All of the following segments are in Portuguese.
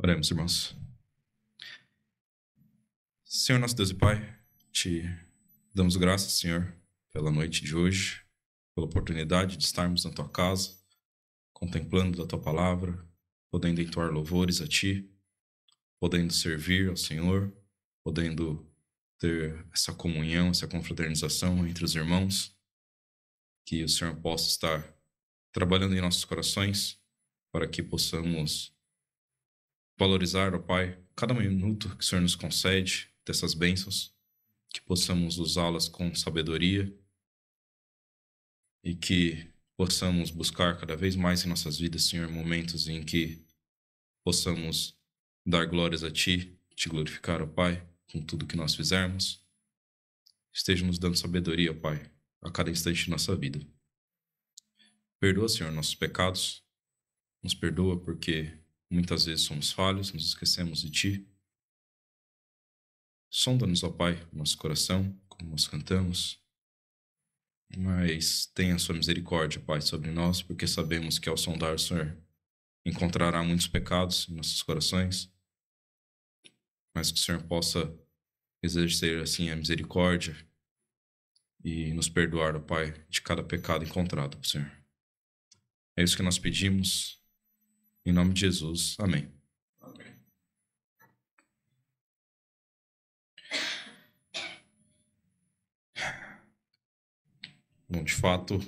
Oremos, irmãos. Senhor nosso Deus e Pai, te damos graças, Senhor, pela noite de hoje, pela oportunidade de estarmos na tua casa, contemplando da tua palavra, podendo entoar louvores a ti, podendo servir ao Senhor, podendo ter essa comunhão, essa confraternização entre os irmãos, que o Senhor possa estar trabalhando em nossos corações para que possamos valorizar, ó Pai, cada minuto que o Senhor nos concede dessas bênçãos, que possamos usá-las com sabedoria e que possamos buscar cada vez mais em nossas vidas, Senhor, momentos em que possamos dar glórias a Ti, Te glorificar, ó Pai, com tudo que nós fizermos. Esteja nos dando sabedoria, ó Pai, a cada instante de nossa vida. Perdoa, Senhor, nossos pecados. Nos perdoa porque muitas vezes somos falhos, nos esquecemos de Ti. Sonda-nos, ó Pai, nosso coração, como nós cantamos. Mas tenha a sua misericórdia, Pai, sobre nós, porque sabemos que ao sondar o Senhor encontrará muitos pecados em nossos corações, mas que o Senhor possa exercer assim a misericórdia e nos perdoar, ó Pai, de cada pecado encontrado, Senhor. É isso que nós pedimos, em nome de Jesus. Amém. Amém. Bom, de fato,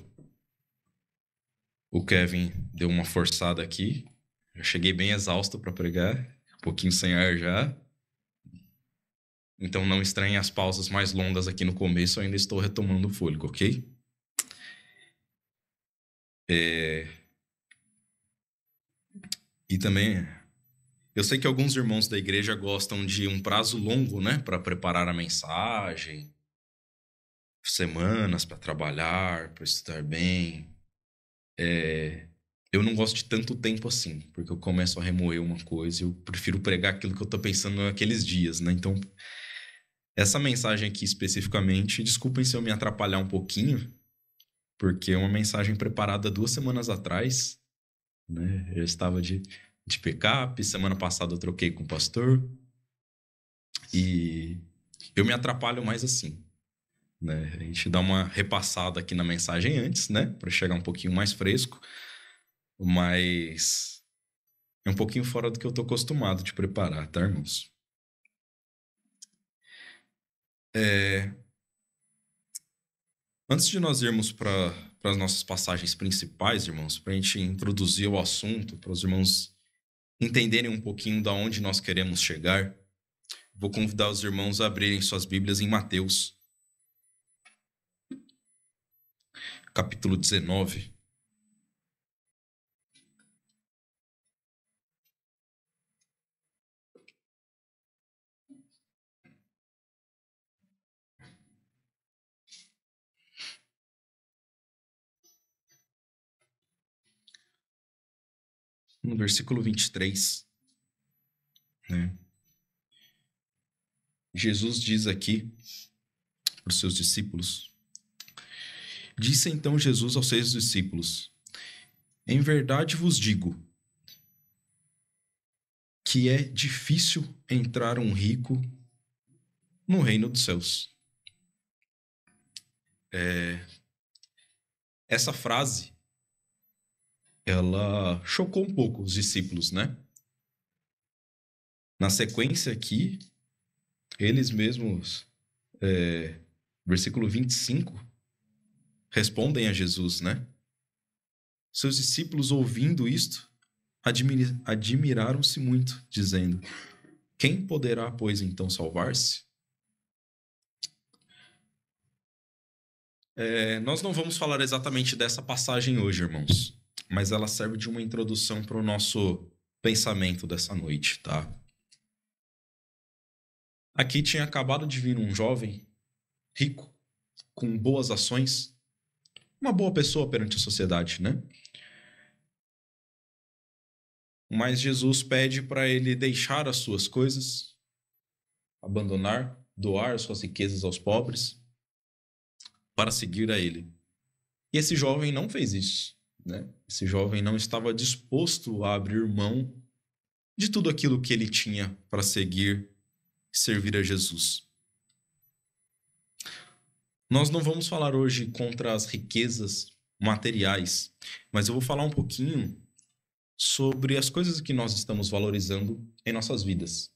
o Kevin deu uma forçada aqui. Eu cheguei bem exausto para pregar, um pouquinho sem ar já. Então não estranhem as pausas mais longas aqui no começo, eu ainda estou retomando o fôlego, ok? E também, eu sei que alguns irmãos da igreja gostam de um prazo longo, né, para preparar a mensagem, semanas para trabalhar, para estudar bem. Eu não gosto de tanto tempo assim, porque eu começo a remoer uma coisa e eu prefiro pregar aquilo que eu tô pensando naqueles dias, né? Então, essa mensagem aqui especificamente, desculpem se eu me atrapalhar um pouquinho, porque é uma mensagem preparada 2 semanas atrás, né? Eu estava de pick-up, semana passada eu troquei com o pastor, e eu me atrapalho mais assim, né? A gente dá uma repassada aqui na mensagem antes, né? Para chegar um pouquinho mais fresco, mas é um pouquinho fora do que eu tô acostumado de preparar, tá, irmãos? Antes de nós irmos para as nossas passagens principais, irmãos, para a gente introduzir o assunto, para os irmãos entenderem um pouquinho da onde nós queremos chegar, vou convidar os irmãos a abrirem suas Bíblias em Mateus, capítulo 19. No versículo 23, né? Jesus diz aqui para os seus discípulos: Disse então Jesus aos seus discípulos: Em verdade vos digo que é difícil entrar um rico no reino dos céus. Essa frase, ela chocou um pouco os discípulos, né? Na sequência aqui, eles mesmos, versículo 25, respondem a Jesus, né? Seus discípulos, ouvindo isto, admiraram-se muito, dizendo: Quem poderá, pois, então salvar-se? Nós não vamos falar exatamente dessa passagem hoje, irmãos, mas ela serve de uma introdução para o nosso pensamento dessa noite, tá? Aqui tinha acabado de vir um jovem rico, com boas ações, uma boa pessoa perante a sociedade, né? Mas Jesus pede para ele deixar as suas coisas, abandonar, doar suas riquezas aos pobres, para seguir a ele. E esse jovem não fez isso, né? Esse jovem não estava disposto a abrir mão de tudo aquilo que ele tinha para seguir e servir a Jesus. Nós não vamos falar hoje contra as riquezas materiais, mas eu vou falar um pouquinho sobre as coisas que nós estamos valorizando em nossas vidas.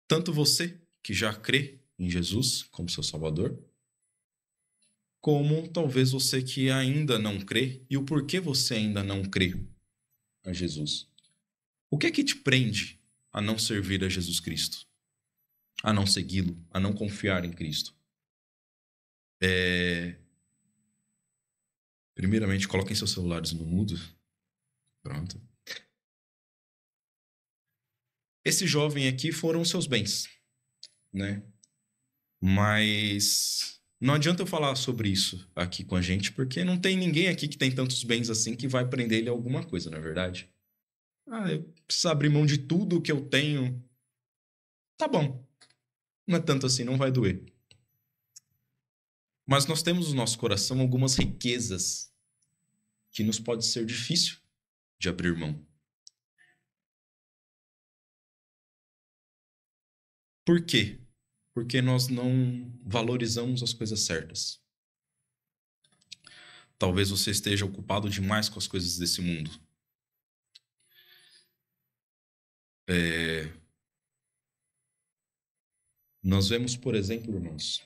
Tanto você que já crê em Jesus como seu Salvador, como talvez você que ainda não crê e o porquê você ainda não crê a Jesus. O que é que te prende a não servir a Jesus Cristo? A não segui-lo, a não confiar em Cristo? Primeiramente, coloquem seus celulares no mudo. Pronto. Esse jovem aqui foram seus bens, né? Mas não adianta eu falar sobre isso aqui com a gente, porque não tem ninguém aqui que tem tantos bens assim que vai prender ele a alguma coisa, não é verdade? Eu preciso abrir mão de tudo que eu tenho. Tá bom. Não é tanto assim, não vai doer. Mas nós temos no nosso coração algumas riquezas que nos pode ser difícil de abrir mão. Por quê? Porque nós não valorizamos as coisas certas. Talvez você esteja ocupado demais com as coisas desse mundo. Nós vemos, por exemplo, irmãos,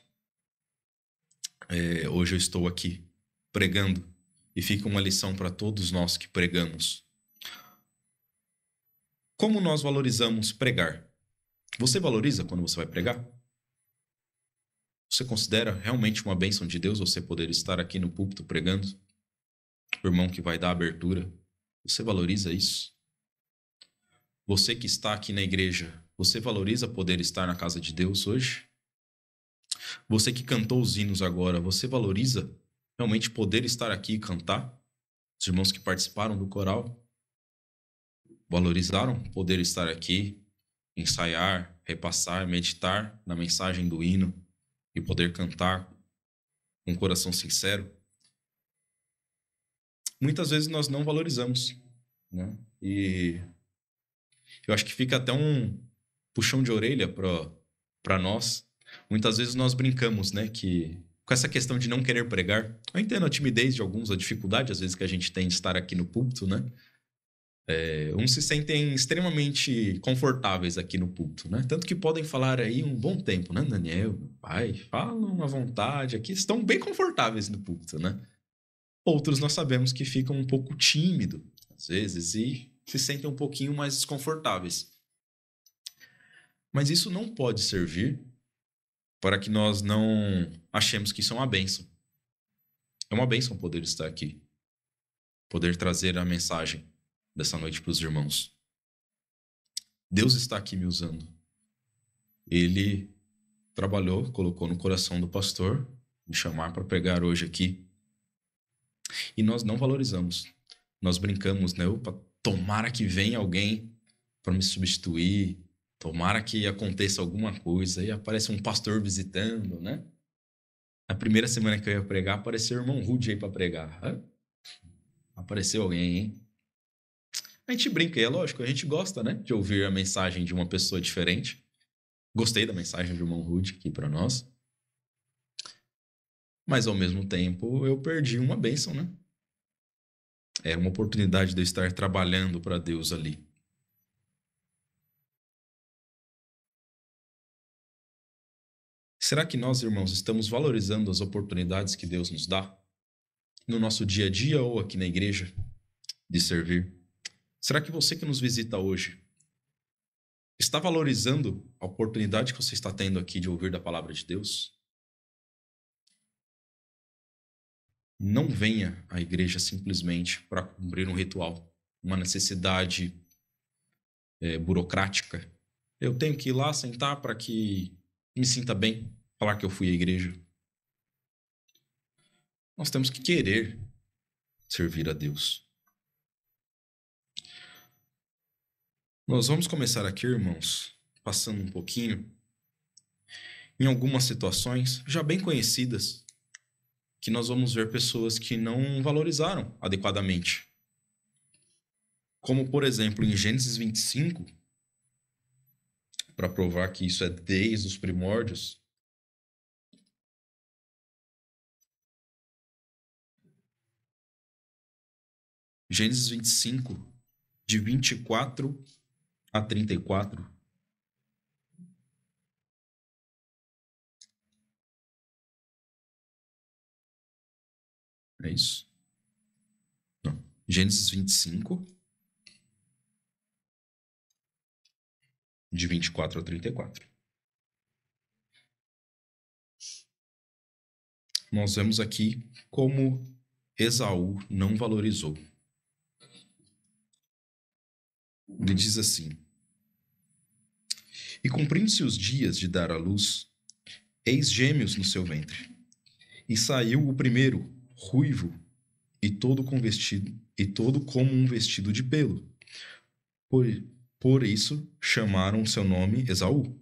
hoje eu estou aqui pregando e fica uma lição para todos nós que pregamos. Como nós valorizamos pregar? Você valoriza quando você vai pregar? Você considera realmente uma bênção de Deus você poder estar aqui no púlpito pregando? O irmão que vai dar a abertura, você valoriza isso? Você que está aqui na igreja, você valoriza poder estar na casa de Deus hoje? Você que cantou os hinos agora, você valoriza realmente poder estar aqui e cantar? Os irmãos que participaram do coral valorizaram poder estar aqui, ensaiar, repassar, meditar na mensagem do hino e poder cantar com um coração sincero? Muitas vezes nós não valorizamos, né? E eu acho que fica até um puxão de orelha para nós. Muitas vezes nós brincamos, né, que com essa questão de não querer pregar. Eu entendo a timidez de alguns, a dificuldade às vezes que a gente tem de estar aqui no púlpito, né? Uns se sentem extremamente confortáveis aqui no púlpito, né? Tanto que podem falar aí um bom tempo, né, Daniel, meu pai, falam à vontade aqui, estão bem confortáveis no púlpito, né? Outros nós sabemos que ficam um pouco tímidos, às vezes, e se sentem um pouquinho mais desconfortáveis. Mas isso não pode servir para que nós não achemos que isso é uma bênção. É uma bênção poder estar aqui, poder trazer a mensagem dessa noite para os irmãos. Deus está aqui me usando. Ele trabalhou, colocou no coração do pastor me chamar para pregar hoje aqui. E nós não valorizamos. Nós brincamos, né? Opa, tomara que venha alguém para me substituir. Tomara que aconteça alguma coisa. E aparece um pastor visitando, né? A primeira semana que eu ia pregar, apareceu o irmão Rude aí para pregar. Apareceu alguém, hein? A gente brinca, e é lógico, a gente gosta, né, de ouvir a mensagem de uma pessoa diferente. Gostei da mensagem do irmão Rude aqui para nós. Mas, ao mesmo tempo, eu perdi uma bênção, né? Era uma oportunidade de eu estar trabalhando para Deus ali. Será que nós, irmãos, estamos valorizando as oportunidades que Deus nos dá? No nosso dia a dia ou aqui na igreja, de servir? Será que você que nos visita hoje está valorizando a oportunidade que você está tendo aqui de ouvir da palavra de Deus? Não venha à igreja simplesmente para cumprir um ritual, uma necessidade burocrática. Eu tenho que ir lá sentar para que me sinta bem, falar que eu fui à igreja. Nós temos que querer servir a Deus. Nós vamos começar aqui, irmãos, passando um pouquinho em algumas situações já bem conhecidas, que nós vamos ver pessoas que não valorizaram adequadamente Como, por exemplo, em Gênesis 25, para provar que isso é desde os primórdios, Gênesis 25, de 24 a 34. É isso? Não. Gênesis 25, de 24 a 34. Nós vemos aqui como Esaú não valorizou. Ele diz assim: e cumprindo-se os dias de dar à luz, eis gêmeos no seu ventre. E saiu o primeiro, ruivo, e todo como um vestido de pelo. Por isso chamaram seu nome Esaú.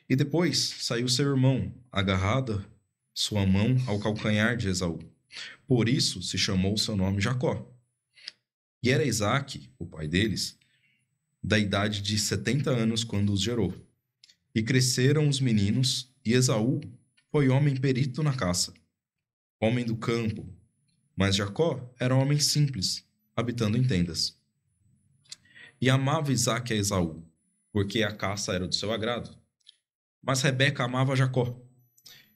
E depois saiu seu irmão, agarrada sua mão ao calcanhar de Esaú. Por isso se chamou seu nome Jacó. E era Isaque, o pai deles, da idade de 70 anos quando os gerou. E cresceram os meninos, e Esaú foi homem perito na caça, homem do campo. Mas Jacó era homem simples, habitando em tendas. E amava Isaque a Esaú, porque a caça era do seu agrado. Mas Rebeca amava Jacó.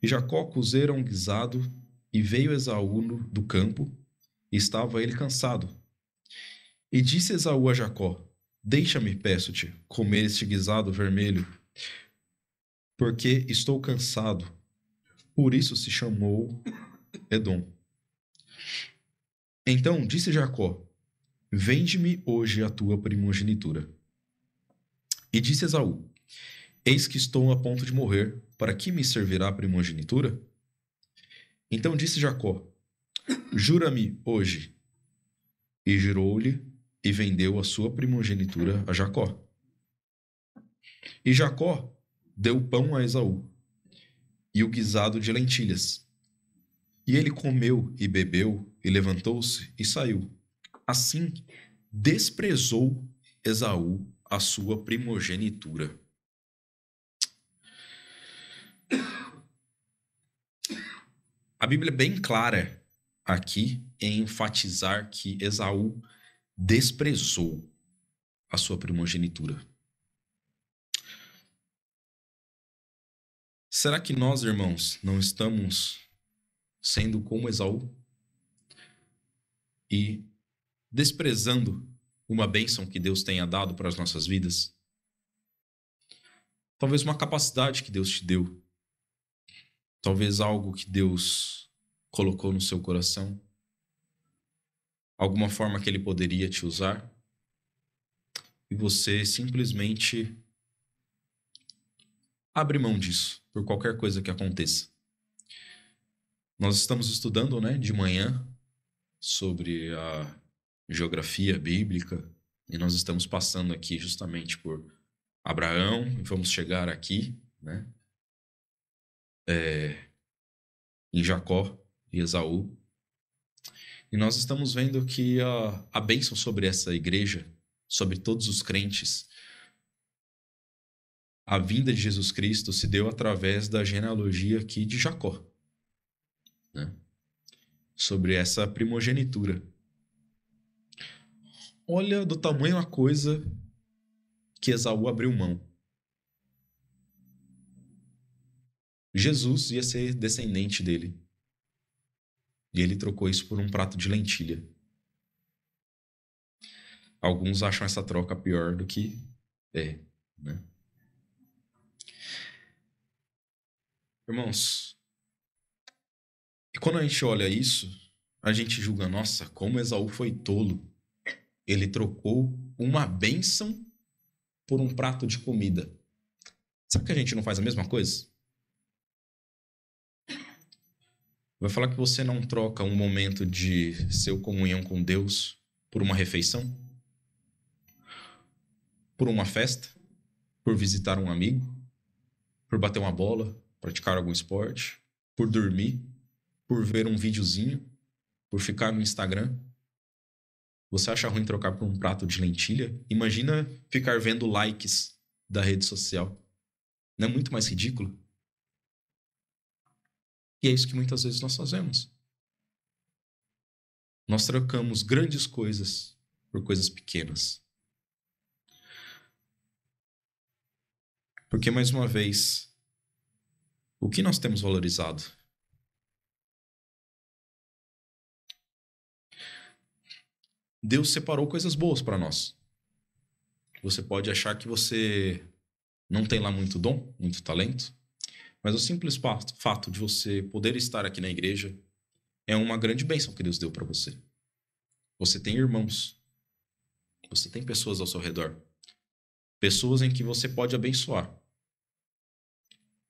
E Jacó cozera um guisado, e veio Esaú do campo, e estava ele cansado. E disse Esaú a Jacó: deixa-me, peço-te, comer este guisado vermelho, porque estou cansado. Por isso se chamou Edom. Então disse Jacó: vende-me hoje a tua primogenitura. E disse Esaú: eis que estou a ponto de morrer, para que me servirá a primogenitura? Então disse Jacó: jura-me hoje. E jurou-lhe, e vendeu a sua primogenitura a Jacó. E Jacó deu pão a Esaú, e o guisado de lentilhas. E ele comeu e bebeu, e levantou-se e saiu. Assim, desprezou Esaú a sua primogenitura. A Bíblia é bem clara aqui em enfatizar que Esaú desprezou a sua primogenitura. Será que nós, irmãos, não estamos sendo como Esaú e desprezando uma bênção que Deus tenha dado para as nossas vidas? Talvez uma capacidade que Deus te deu. Talvez algo que Deus colocou no seu coração. Alguma forma que Ele poderia te usar. E você simplesmente abre mão disso, por qualquer coisa que aconteça. Nós estamos estudando, de manhã sobre a geografia bíblica e nós estamos passando aqui justamente por Abraão e vamos chegar aqui, em Jacó e Esaú. E nós estamos vendo que a bênção sobre essa igreja, sobre todos os crentes, a vinda de Jesus Cristo se deu através da genealogia aqui de Jacó, sobre essa primogenitura. Olha do tamanho a coisa que Esaú abriu mão. Jesus ia ser descendente dele. E ele trocou isso por um prato de lentilha. Alguns acham essa troca pior do que é, Irmãos, e quando a gente olha isso, a gente julga, nossa, como Esaú foi tolo. Ele trocou uma bênção por um prato de comida. Sabe que a gente não faz a mesma coisa? Vai falar que você não troca um momento de seu comunhão com Deus por uma refeição? Por uma festa? Por visitar um amigo? Por bater uma bola? Praticar algum esporte? Por dormir? Por ver um videozinho? Por ficar no Instagram? Você acha ruim trocar por um prato de lentilha? Imagina ficar vendo likes da rede social. Não é muito mais ridículo? E é isso que muitas vezes nós fazemos. Nós trocamos grandes coisas por coisas pequenas. Porque, mais uma vez, o que nós temos valorizado? Deus separou coisas boas para nós. Você pode achar que você não tem lá muito dom, muito talento, mas o simples fato de você poder estar aqui na igreja é uma grande bênção que Deus deu para você. Você tem irmãos, você tem pessoas ao seu redor, pessoas em que você pode abençoar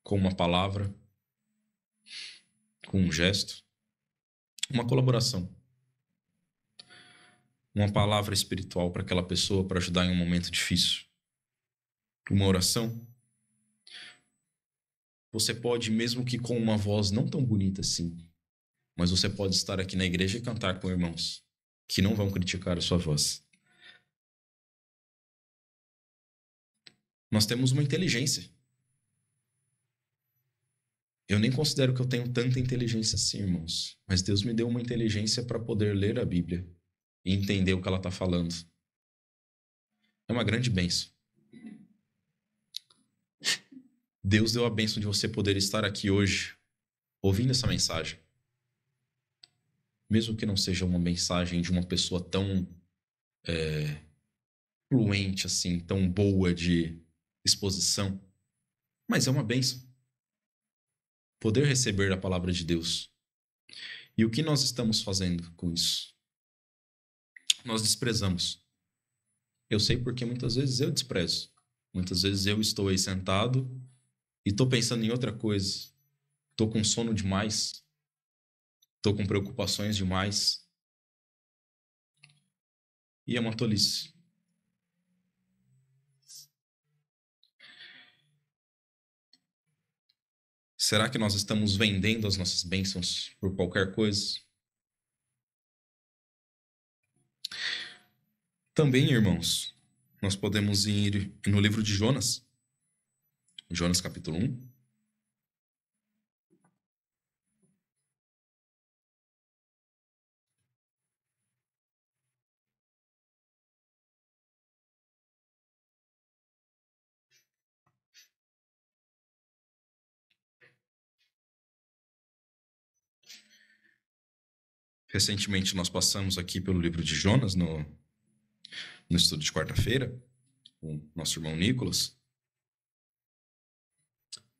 com uma palavra, com um gesto, uma colaboração, uma palavra espiritual para aquela pessoa para ajudar em um momento difícil, uma oração. Você pode, mesmo que com uma voz não tão bonita assim, mas você pode estar aqui na igreja e cantar com irmãos que não vão criticar a sua voz. Nós temos uma inteligência. Eu nem considero que eu tenho tanta inteligência assim, irmãos, mas Deus me deu uma inteligência para poder ler a Bíblia e entender o que ela está falando. É uma grande bênção. Deus deu a bênção de você poder estar aqui hoje, ouvindo essa mensagem. Mesmo que não seja uma mensagem de uma pessoa tão fluente, assim, tão boa de exposição, mas é uma bênção poder receber a palavra de Deus. E o que nós estamos fazendo com isso? Nós desprezamos. Eu sei porque muitas vezes eu desprezo. Muitas vezes eu estou aí sentado e estou pensando em outra coisa. Estou com sono demais. Estou com preocupações demais. E é uma tolice. Será que nós estamos vendendo as nossas bênçãos por qualquer coisa? Também, irmãos, nós podemos ir no livro de Jonas. Jonas capítulo 1. Recentemente nós passamos aqui pelo livro de Jonas no estudo de quarta-feira, com o nosso irmão Nicolas.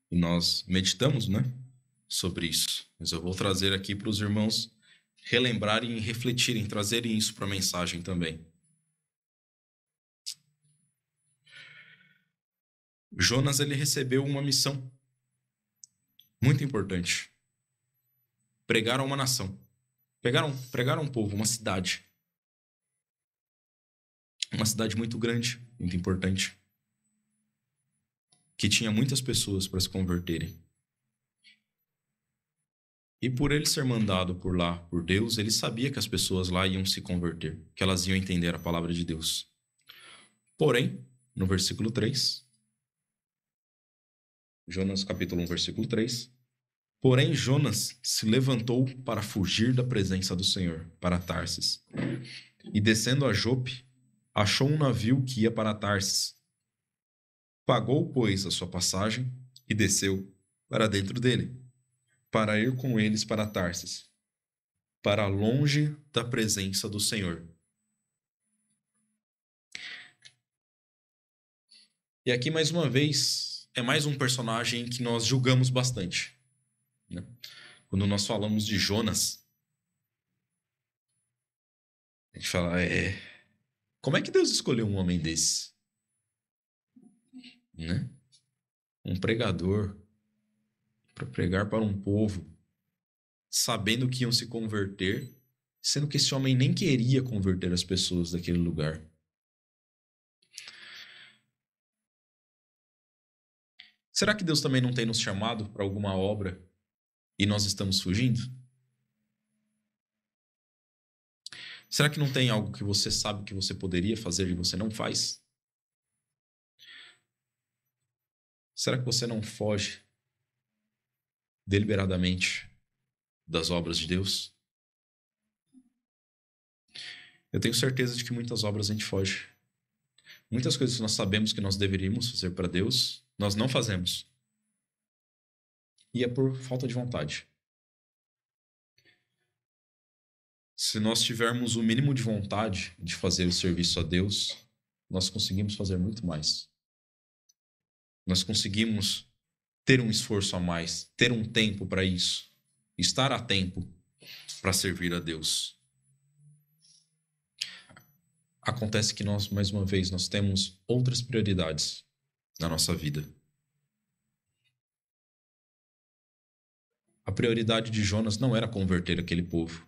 E nós meditamos, né, sobre isso. Mas eu vou trazer aqui para os irmãos relembrarem e refletirem, trazerem isso para a mensagem também. Jonas, ele recebeu uma missão muito importante. Pregar a uma nação. Pregar a um povo, uma cidade. Uma cidade muito grande, muito importante. Que tinha muitas pessoas para se converterem. E por ele ser mandado por lá, por Deus, ele sabia que as pessoas lá iam se converter, que elas iam entender a palavra de Deus. Porém, no versículo 3, Jonas capítulo 1, versículo 3, porém Jonas se levantou para fugir da presença do Senhor, para Tarsis. E descendo a Jope, achou um navio que ia para Tarsis. Pagou, pois, a sua passagem e desceu para dentro dele, para ir com eles para Tarsis, para longe da presença do Senhor. E aqui, mais uma vez, é mais um personagem que nós julgamos bastante, né? Quando nós falamos de Jonas, a gente fala, como é que Deus escolheu um homem desse? Né? Um pregador para pregar para um povo, sabendo que iam se converter, sendo que esse homem nem queria converter as pessoas daquele lugar. Será que Deus também não tem nos chamado para alguma obra e nós estamos fugindo? Será que não tem algo que você sabe que você poderia fazer e você não faz? Será que você não foge deliberadamente das obras de Deus? Eu tenho certeza de que muitas obras a gente foge. Muitas coisas que nós sabemos que nós deveríamos fazer para Deus, nós não fazemos. E é por falta de vontade. Se nós tivermos o mínimo de vontade de fazer o serviço a Deus, nós conseguimos fazer muito mais. Nós conseguimos ter um esforço a mais, ter um tempo para isso, estar a tempo para servir a Deus. Acontece que nós, mais uma vez, nós temos outras prioridades na nossa vida. A prioridade de Jonas não era converter aquele povo.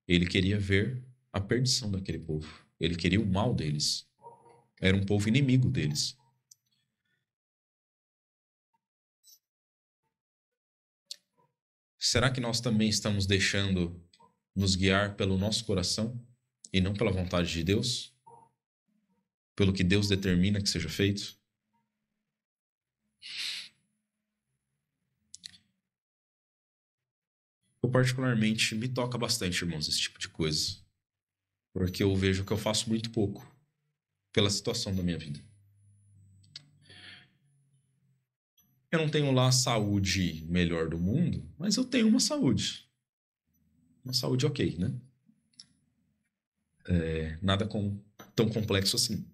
Ele queria ver a perdição daquele povo. Ele queria o mal deles. Era um povo inimigo deles. Será que nós também estamos deixando nos guiar pelo nosso coração e não pela vontade de Deus? Pelo que Deus determina que seja feito? Eu particularmente me toca bastante, irmãos, esse tipo de coisa. Porque eu vejo que eu faço muito pouco pela situação da minha vida. Eu não tenho lá a saúde melhor do mundo, mas eu tenho uma saúde. Uma saúde ok, né? Nada tão complexo assim.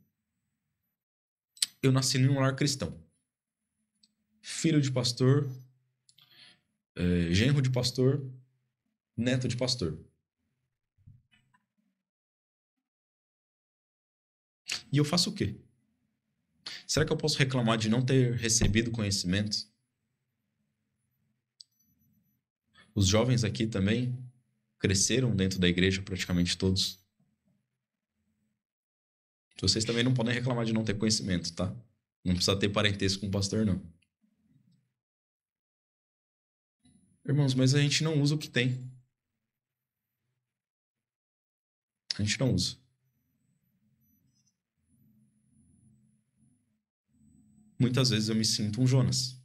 Eu nasci num lar cristão. Filho de pastor, genro de pastor, neto de pastor. E eu faço o quê? Será que eu posso reclamar de não ter recebido conhecimento? Os jovens aqui também cresceram dentro da igreja, praticamente todos. Vocês também não podem reclamar de não ter conhecimento, tá? Não precisa ter parentesco com o pastor, não. Irmãos, mas a gente não usa o que tem. A gente não usa. Muitas vezes eu me sinto um Jonas.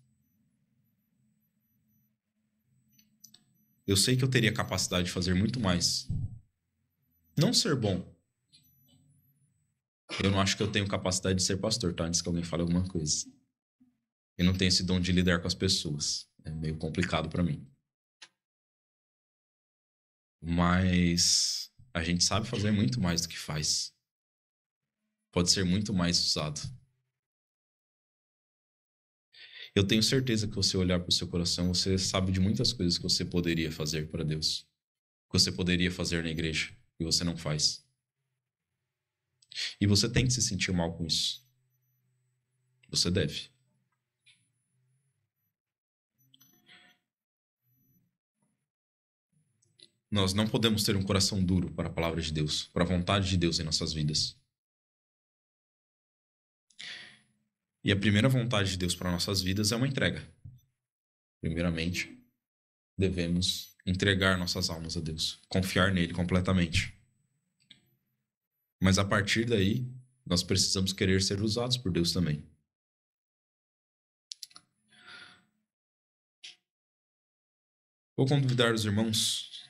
Eu sei que eu teria capacidade de fazer muito mais. Não ser bom. Eu não acho que eu tenho capacidade de ser pastor, tá? Antes que alguém fale alguma coisa. Eu não tenho esse dom de lidar com as pessoas. É meio complicado para mim. Mas a gente sabe fazer muito mais do que faz. Pode ser muito mais usado. Eu tenho certeza que você olhar para o seu coração, você sabe de muitas coisas que você poderia fazer para Deus. Que você poderia fazer na igreja e você não faz. E você tem que se sentir mal com isso. Você deve. Nós não podemos ter um coração duro para a palavra de Deus, para a vontade de Deus em nossas vidas. E a primeira vontade de Deus para nossas vidas é uma entrega. Primeiramente, devemos entregar nossas almas a Deus, confiar nele completamente. Mas a partir daí, nós precisamos querer ser usados por Deus também. Vou convidar os irmãos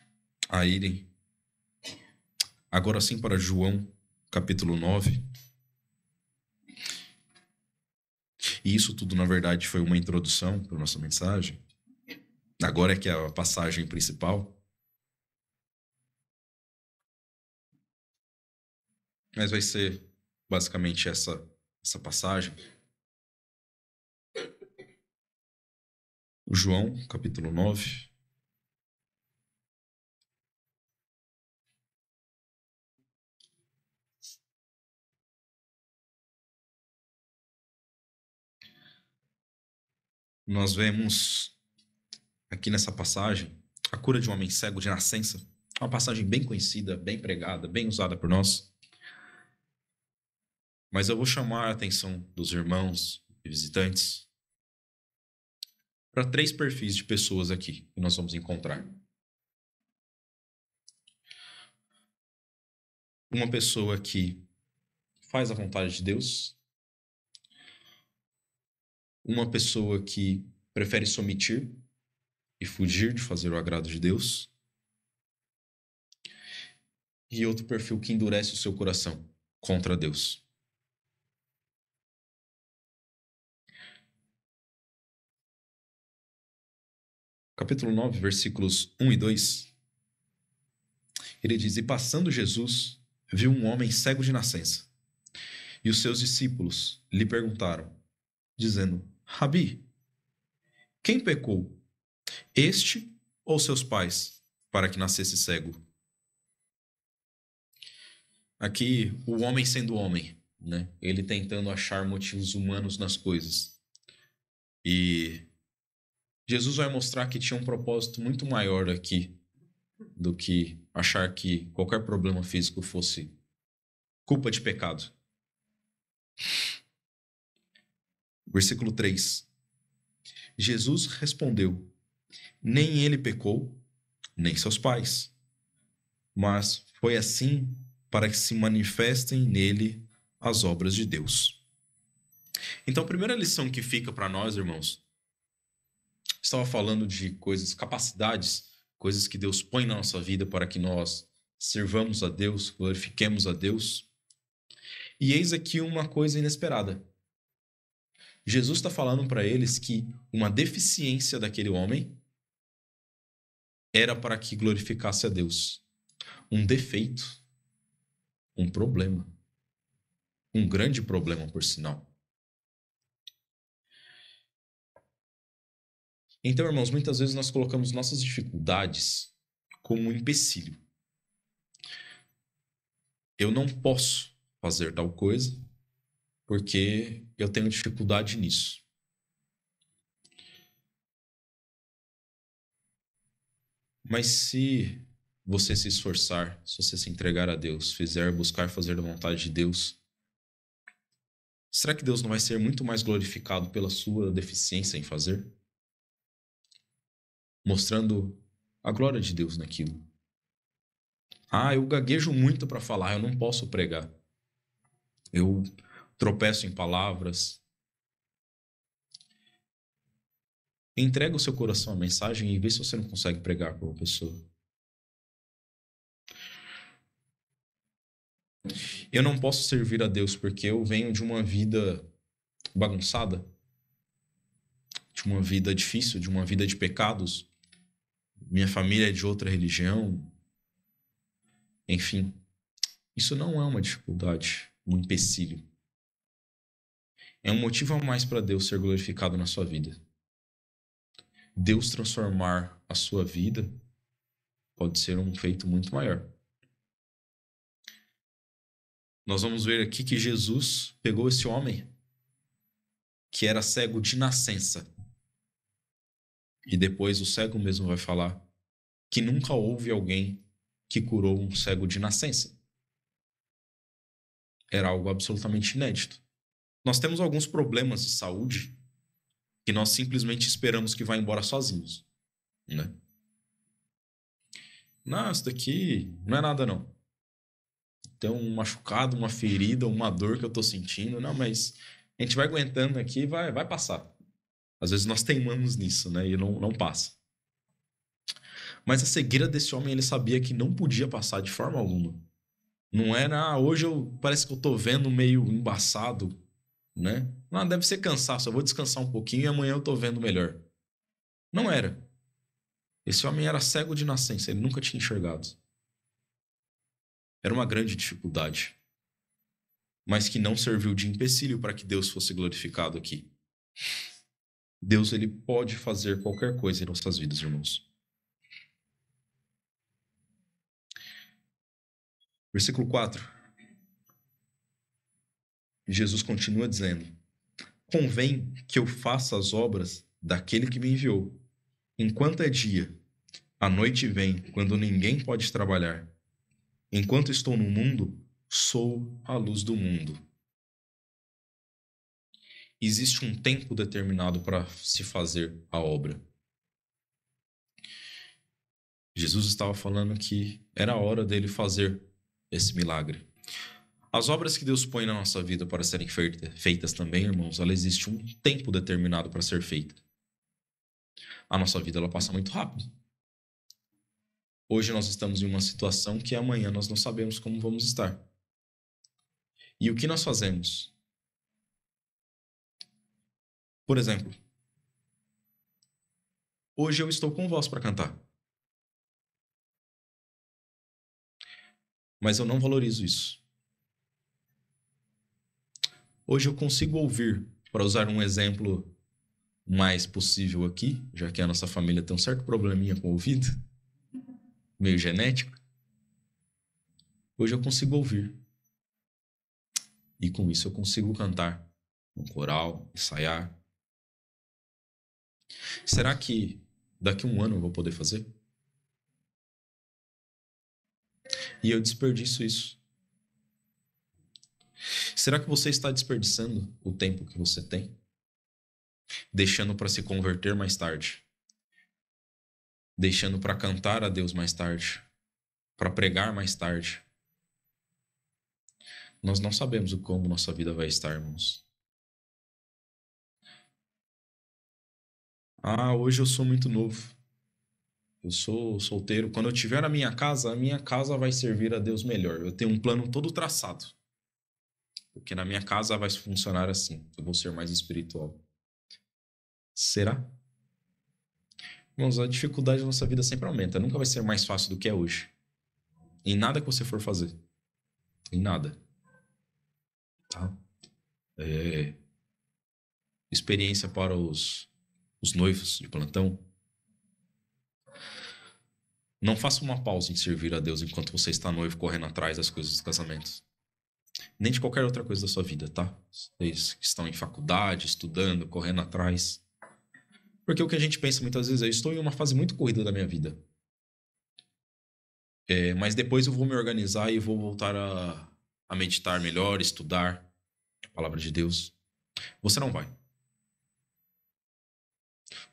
a irem agora sim para João, capítulo 9. E isso tudo, na verdade, foi uma introdução para a nossa mensagem. Agora é que é a passagem principal. Mas vai ser basicamente essa passagem. João, capítulo 9. Nós vemos aqui nessa passagem a cura de um homem cego de nascença. Uma passagem bem conhecida, bem pregada, bem usada por nós. Mas eu vou chamar a atenção dos irmãos e visitantes para 3 perfis de pessoas aqui que nós vamos encontrar. uma pessoa que faz a vontade de Deus, uma pessoa que prefere se omitir e fugir de fazer o agrado de Deus, e outro perfil que endurece o seu coração contra Deus. Capítulo 9, versículos 1 e 2, ele diz: E passando Jesus, viu um homem cego de nascença. E os seus discípulos lhe perguntaram, dizendo: Rabi, quem pecou, este ou seus pais, para que nascesse cego? Aqui, o homem sendo homem, né? Ele tentando achar motivos humanos nas coisas. E Jesus vai mostrar que tinha um propósito muito maior aqui do que achar que qualquer problema físico fosse culpa de pecado. Versículo 3. Jesus respondeu: Nem ele pecou, nem seus pais, mas foi assim para que se manifestem nele as obras de Deus. Então, a primeira lição que fica para nós, irmãos, estava falando de coisas, capacidades, coisas que Deus põe na nossa vida para que nós sirvamos a Deus, glorifiquemos a Deus. E eis aqui uma coisa inesperada. Jesus está falando para eles que uma deficiência daquele homem era para que glorificasse a Deus. Um defeito, um problema, um grande problema, por sinal. Então, irmãos, muitas vezes nós colocamos nossas dificuldades como um empecilho. Eu não posso fazer tal coisa porque eu tenho dificuldade nisso. Mas se você se esforçar, se você se entregar a Deus, buscar fazer a vontade de Deus, será que Deus não vai ser muito mais glorificado pela sua deficiência em fazer? Mostrando a glória de Deus naquilo. Eu gaguejo muito para falar, eu não posso pregar. Eu tropeço em palavras. Entrega o seu coração à mensagem e vê se você não consegue pregar para uma pessoa. Eu não posso servir a Deus porque eu venho de uma vida bagunçada, de uma vida difícil, de uma vida de pecados. Minha família é de outra religião. Enfim, isso não é uma dificuldade, um empecilho. É um motivo a mais para Deus ser glorificado na sua vida. Deus transformar a sua vida pode ser um feito muito maior. Nós vamos ver aqui que Jesus pegou esse homem que era cego de nascença. E depois o cego mesmo vai falar que nunca houve alguém que curou um cego de nascença. Era algo absolutamente inédito. Nós temos alguns problemas de saúde que nós simplesmente esperamos que vá embora sozinhos, né? Não, isso daqui não é nada não. Tem um machucado, uma ferida, uma dor que eu tô sentindo. Não, mas a gente vai aguentando aqui e vai passar. Às vezes nós teimamos nisso, né? E não passa. Mas a cegueira desse homem, ele sabia que não podia passar de forma alguma. Não era, hoje parece que eu tô vendo meio embaçado, né? Não, deve ser cansaço, eu vou descansar um pouquinho e amanhã eu tô vendo melhor. Não era. Esse homem era cego de nascença, ele nunca tinha enxergado. Era uma grande dificuldade, mas que não serviu de empecilho para que Deus fosse glorificado aqui. Deus, ele pode fazer qualquer coisa em nossas vidas, irmãos. Versículo 4. Jesus continua dizendo: Convém que eu faça as obras daquele que me enviou. Enquanto é dia, a noite vem, quando ninguém pode trabalhar. Enquanto estou no mundo, sou a luz do mundo. Existe um tempo determinado para se fazer a obra. Jesus estava falando que era a hora dele fazer esse milagre. As obras que Deus põe na nossa vida para serem feitas também, irmãos, ela existe um tempo determinado para ser feita. A nossa vida ela passa muito rápido. Hoje nós estamos em uma situação que amanhã nós não sabemos como vamos estar. E o que nós fazemos? Por exemplo, hoje eu estou com voz para cantar. Mas eu não valorizo isso. Hoje eu consigo ouvir, para usar um exemplo mais possível aqui, já que a nossa família tem um certo probleminha com o ouvido, meio genético. Hoje eu consigo ouvir. E com isso eu consigo cantar no coral, ensaiar. Será que daqui a um ano eu vou poder fazer? E eu desperdiço isso. Será que você está desperdiçando o tempo que você tem? Deixando para se converter mais tarde? Deixando para cantar a Deus mais tarde? Para pregar mais tarde? Nós não sabemos como nossa vida vai estar, irmãos. Hoje eu sou muito novo. Eu sou solteiro. Quando eu tiver a minha casa vai servir a Deus melhor. Eu tenho um plano todo traçado. Porque na minha casa vai funcionar assim. Eu vou ser mais espiritual. Será? Irmãos, a dificuldade da nossa vida sempre aumenta. Nunca vai ser mais fácil do que é hoje. Em nada que você for fazer. Em nada. Tá? Experiência para os noivos de plantão. Não faça uma pausa em servir a Deus enquanto você está noivo correndo atrás das coisas do casamento. Nem de qualquer outra coisa da sua vida, tá? Vocês que estão em faculdade, estudando, correndo atrás. Porque o que a gente pensa muitas vezes é: eu estou em uma fase muito corrida da minha vida. Mas depois eu vou me organizar e vou voltar a meditar melhor, estudar a palavra de Deus. Você não vai.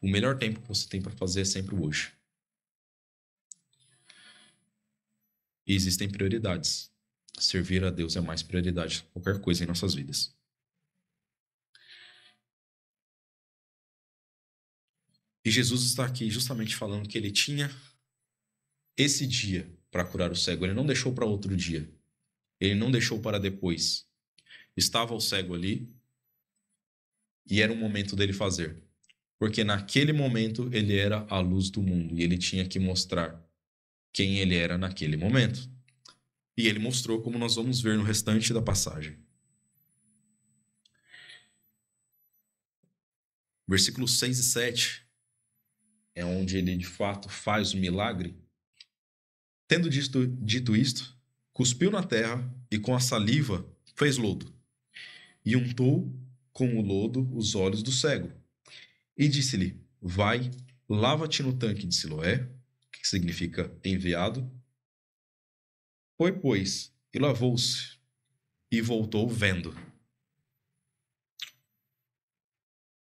O melhor tempo que você tem para fazer é sempre o hoje. E existem prioridades. Servir a Deus é mais prioridade que qualquer coisa em nossas vidas. E Jesus está aqui justamente falando que ele tinha esse dia para curar o cego. Ele não deixou para outro dia. Ele não deixou para depois. Estava o cego ali e era o momento dele fazer. Porque naquele momento ele era a luz do mundo e ele tinha que mostrar quem ele era naquele momento. E ele mostrou, como nós vamos ver no restante da passagem. Versículos 6 e 7 é onde ele de fato faz o milagre. Tendo dito isto, cuspiu na terra e com a saliva fez lodo. E untou com o lodo os olhos do cego. E disse-lhe: vai, lava-te no tanque de Siloé, que significa enviado. Foi, pois, e lavou-se, e voltou vendo.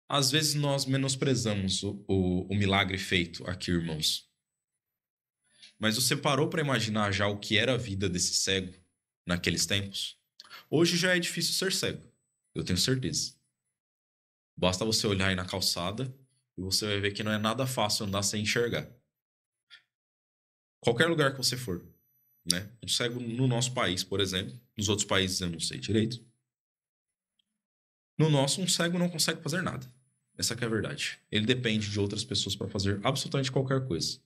Às vezes nós menosprezamos o milagre feito aqui, irmãos. Mas você parou para imaginar já o que era a vida desse cego naqueles tempos? Hoje já é difícil ser cego, eu tenho certeza. Basta você olhar aí na calçada e você vai ver que não é nada fácil andar sem enxergar. Qualquer lugar que você for, né? Um cego no nosso país, por exemplo, nos outros países eu não sei direito. No nosso, um cego não consegue fazer nada. Essa que é a verdade. Ele depende de outras pessoas para fazer absolutamente qualquer coisa.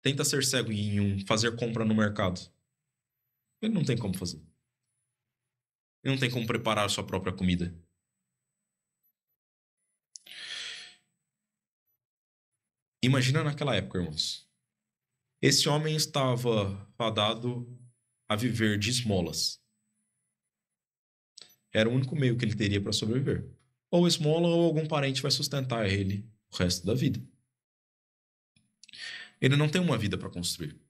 Tenta ser cego em fazer compra no mercado. Ele não tem como fazer. Ele não tem como preparar a sua própria comida. Imagina naquela época, irmãos. Esse homem estava fadado a viver de esmolas. Era o único meio que ele teria para sobreviver. Ou esmola ou algum parente vai sustentar ele o resto da vida. Ele não tem uma vida para construir.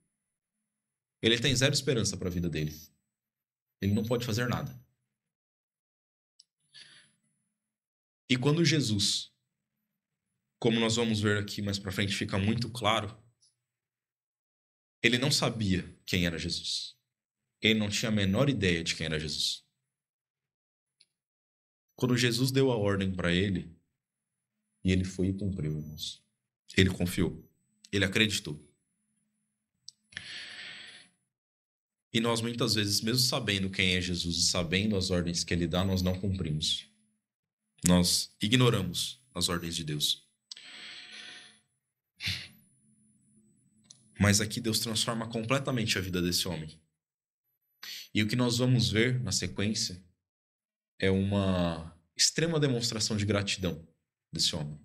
Ele tem zero esperança para a vida dele. Ele não pode fazer nada. E quando Jesus, como nós vamos ver aqui mais para frente, fica muito claro, ele não sabia quem era Jesus. Ele não tinha a menor ideia de quem era Jesus. Quando Jesus deu a ordem para ele, e ele foi e cumpriu, irmãos. Ele confiou. Ele acreditou. E nós, muitas vezes, mesmo sabendo quem é Jesus e sabendo as ordens que ele dá, nós não cumprimos. Nós ignoramos as ordens de Deus. Mas aqui Deus transforma completamente a vida desse homem. E o que nós vamos ver na sequência é uma extrema demonstração de gratidão desse homem.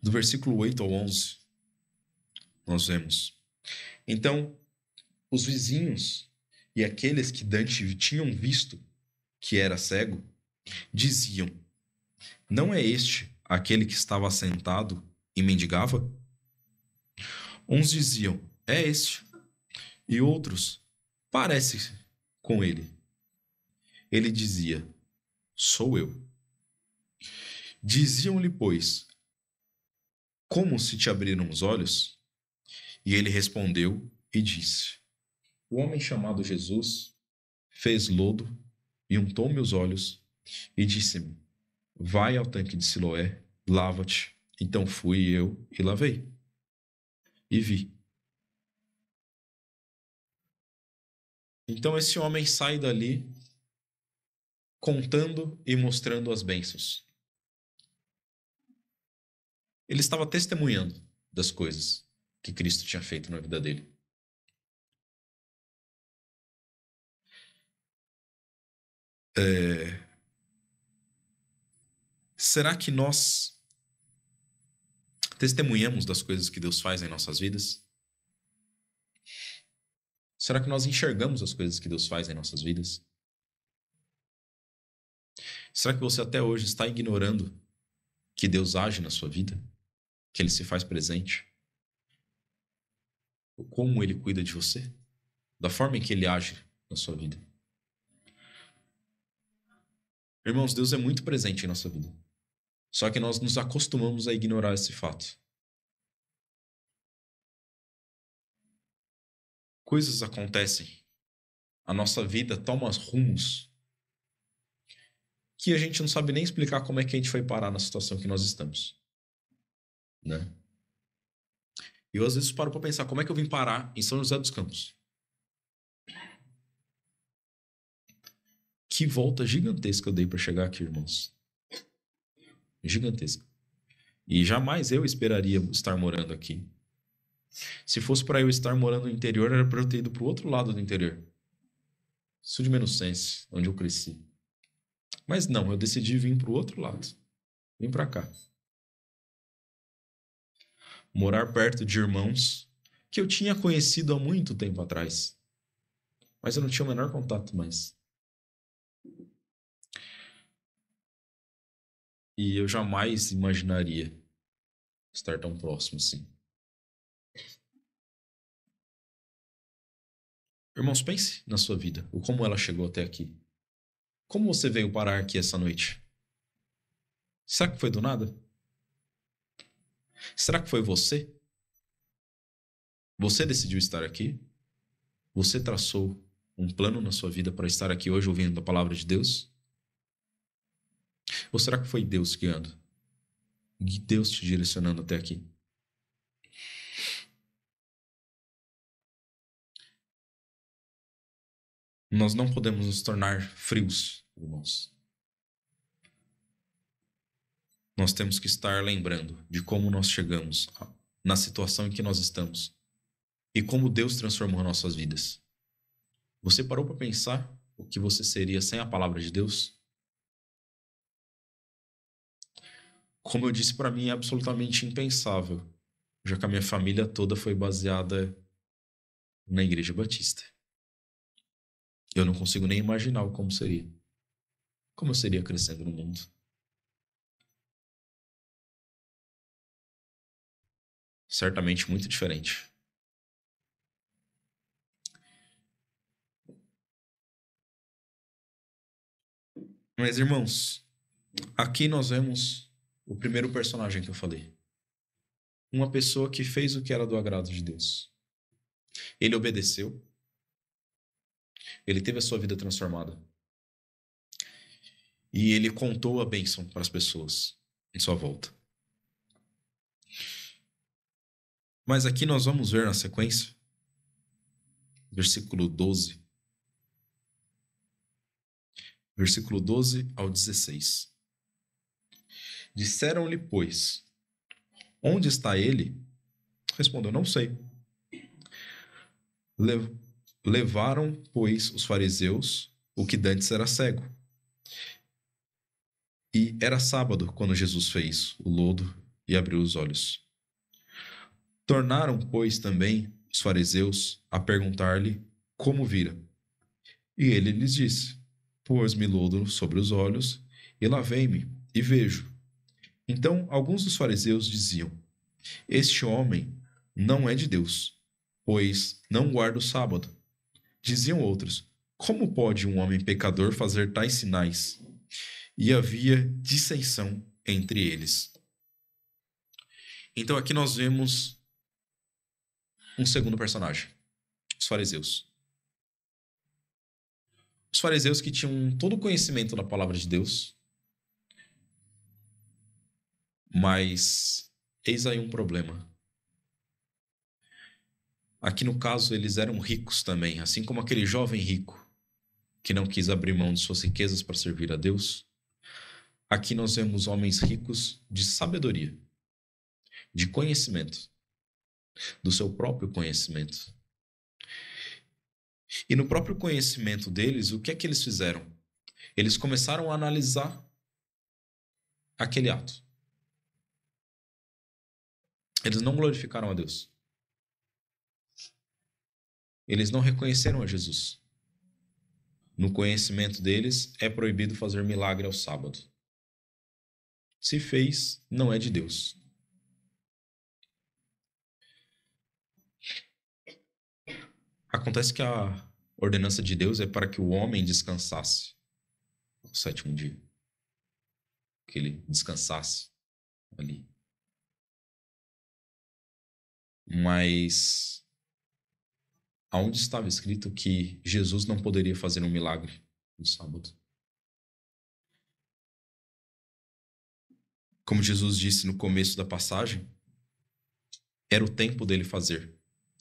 Do versículo 8 ao 11, nós vemos: Então, os vizinhos e aqueles que Dante tinham visto que era cego, diziam: Não é este aquele que estava sentado e mendigava? Uns diziam: É este. E outros: Parece com ele. Ele dizia: Sou eu. Diziam-lhe, pois: Como se te abriram os olhos? E ele respondeu e disse: O homem chamado Jesus fez lodo e untou meus olhos e disse-me: Vai ao tanque de Siloé, lava-te. Então fui eu e lavei. E vi. Então esse homem sai dali contando e mostrando as bênçãos. Ele estava testemunhando das coisas que Cristo tinha feito na vida dele. Será que nós testemunhamos das coisas que Deus faz em nossas vidas? Será que nós enxergamos as coisas que Deus faz em nossas vidas? Será que você até hoje está ignorando que Deus age na sua vida? Que Ele se faz presente? Como Ele cuida de você? Da forma em que Ele age na sua vida? Irmãos, Deus é muito presente em nossa vida. Só que nós nos acostumamos a ignorar esse fato. Coisas acontecem. A nossa vida toma rumos que a gente não sabe nem explicar como é que a gente foi parar na situação que nós estamos. Né? E eu às vezes paro para pensar, como é que eu vim parar em São José dos Campos? Que volta gigantesca eu dei para chegar aqui, irmãos. Gigantesca. E jamais eu esperaria estar morando aqui. Se fosse para eu estar morando no interior, era para eu ter ido para o outro lado do interior. Sul de Menossense, onde eu cresci. Mas não, eu decidi vir para o outro lado. Vim para cá. Morar perto de irmãos que eu tinha conhecido há muito tempo atrás. Mas eu não tinha o menor contato mais. E eu jamais imaginaria estar tão próximo assim. Irmãos, pense na sua vida, o como ela chegou até aqui. Como você veio parar aqui essa noite? Será que foi do nada? Será que foi você? Você decidiu estar aqui? Você traçou um plano na sua vida para estar aqui hoje ouvindo a palavra de Deus? Ou será que foi Deus guiando? Deus te direcionando até aqui? Nós não podemos nos tornar frios, irmãos. Nós temos que estar lembrando de como nós chegamos na situação em que nós estamos e como Deus transformou nossas vidas. Você parou para pensar o que você seria sem a palavra de Deus? Como eu disse, para mim é absolutamente impensável, já que a minha família toda foi baseada na Igreja Batista. Eu não consigo nem imaginar como seria. Como eu seria crescendo no mundo. Certamente muito diferente. Mas, irmãos, aqui nós vemos o primeiro personagem que eu falei. uma pessoa que fez o que era do agrado de Deus. Ele obedeceu. Ele teve a sua vida transformada. E ele contou a bênção para as pessoas em sua volta. Mas aqui nós vamos ver na sequência, versículo 12. Versículo 12 ao 16. Disseram-lhe, pois, onde está ele? Respondeu, não sei. Levaram, pois, os fariseus o que dantes era cego. E era sábado quando Jesus fez o lodo e abriu os olhos. Tornaram, pois, também os fariseus a perguntar-lhe como vira. E ele lhes disse, pôs-me lodo sobre os olhos e lavei-me e vejo. Então alguns dos fariseus diziam, este homem não é de Deus, pois não guarda o sábado. Diziam outros, como pode um homem pecador fazer tais sinais? E havia dissensão entre eles. Então aqui nós vemos um segundo personagem, os fariseus. Os fariseus que tinham todo o conhecimento da palavra de Deus, mas eis aí um problema. Aqui no caso eles eram ricos também, assim como aquele jovem rico que não quis abrir mão de suas riquezas para servir a Deus. Aqui nós vemos homens ricos de sabedoria, de conhecimento, do seu próprio conhecimento. E no próprio conhecimento deles, o que é que eles fizeram? Eles começaram a analisar aquele ato. Eles não glorificaram a Deus. Eles não reconheceram a Jesus. No conhecimento deles, é proibido fazer milagre ao sábado. Se fez, não é de Deus. Acontece que a ordenança de Deus é para que o homem descansasse no sétimo dia. Que ele descansasse ali. Mas aonde estava escrito que Jesus não poderia fazer um milagre no sábado? Como Jesus disse no começo da passagem, era o tempo dele fazer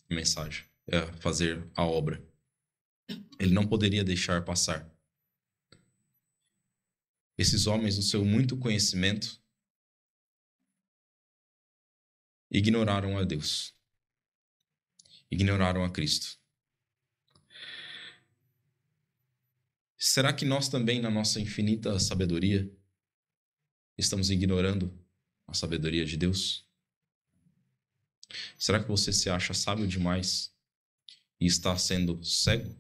a mensagem, fazer a obra. Ele não poderia deixar passar. Esses homens, no seu muito conhecimento, ignoraram a Deus. Ignoraram a Cristo. Será que nós também, na nossa infinita sabedoria, estamos ignorando a sabedoria de Deus? Será que você se acha sábio demais e está sendo cego?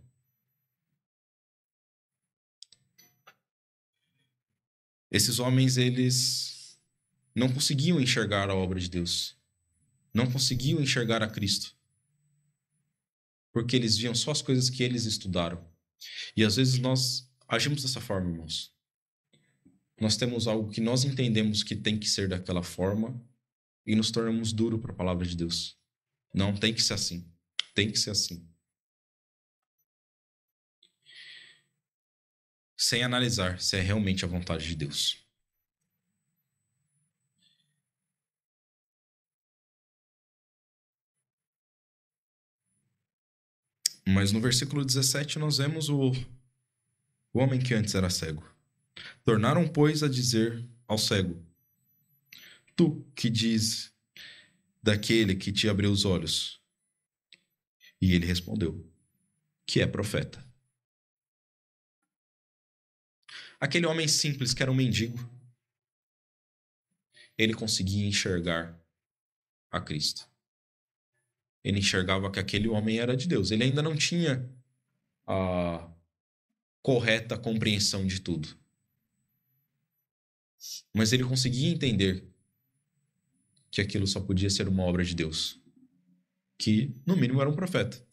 Esses homens, eles não conseguiam enxergar a obra de Deus. Não conseguiam enxergar a Cristo. Porque eles viam só as coisas que eles estudaram. E às vezes nós agimos dessa forma, irmãos. Nós temos algo que nós entendemos que tem que ser daquela forma e nos tornamos duro para a palavra de Deus. Não, tem que ser assim. Tem que ser assim. Sem analisar se é realmente a vontade de Deus. Mas no versículo 17 nós vemos o homem que antes era cego. Tornaram, pois, a dizer ao cego, tu que diz daquele que te abriu os olhos. E ele respondeu, que é profeta. Aquele homem simples que era um mendigo, ele conseguia enxergar a Cristo. Ele enxergava que aquele homem era de Deus. Ele ainda não tinha a correta compreensão de tudo. Mas ele conseguia entender que aquilo só podia ser uma obra de Deus. Que, no mínimo, era um profeta.